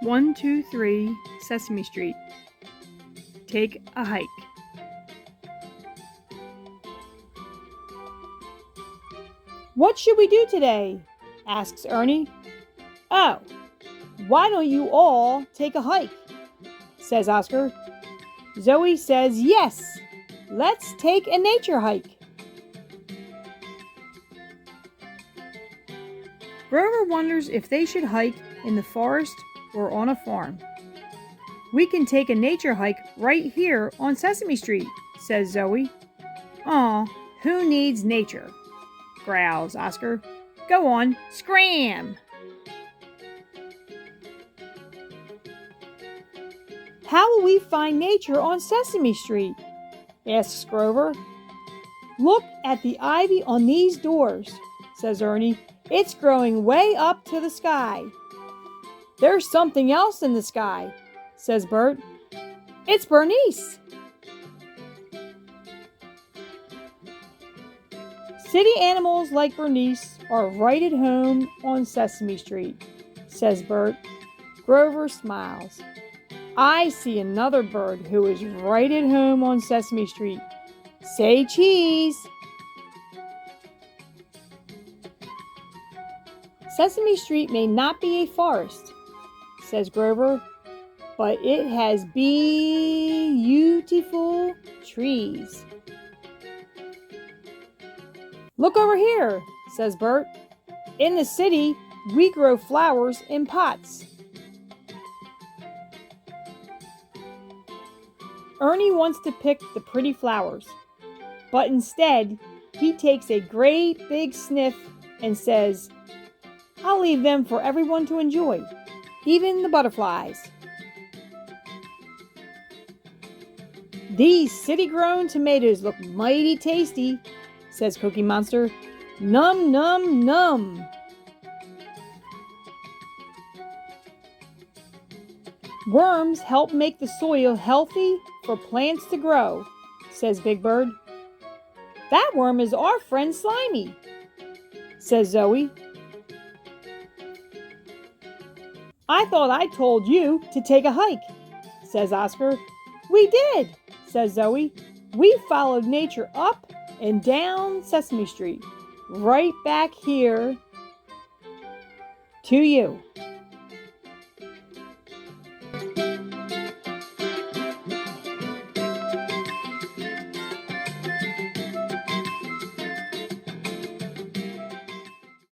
123 Sesame Street. Take a hike. "What should we do today?" asks Ernie. "Oh, why don't you all take a hike?" says Oscar. Zoe says yes. Let's take a nature hike. Grover wonders if they should hike in the forest or on a farm. "We can take a nature hike right here on Sesame Street," says Zoe. "Aw, who needs nature?" growls Oscar. "Go on, scram!" "How will we find nature on Sesame Street?" asks Grover. "Look at the ivy on these doors," says Ernie. "It's growing way up to the sky." "There's something else in the sky," says Bert. "It's Bernice." "City animals like Bernice are right at home on Sesame Street," says Bert. Grover smiles. "I see another bird who is right at home on Sesame Street. Say cheese." "Sesame Street may not be a forest," says Grover, "but it has beautiful trees." "Look over here," says Bert. "In the city, we grow flowers in pots." Ernie wants to pick the pretty flowers, but instead, he takes a great big sniff and says, "I'll leave them for everyone to enjoy, even the butterflies." "These city-grown tomatoes look mighty tasty," says Cookie Monster. "Num, num, num." "Worms help make the soil healthy for plants to grow," says Big Bird. "That worm is our friend Slimy," says Zoe. "I thought I told you to take a hike," says Oscar. "We did," says Zoe. "We followed nature up and down Sesame Street, right back here to you."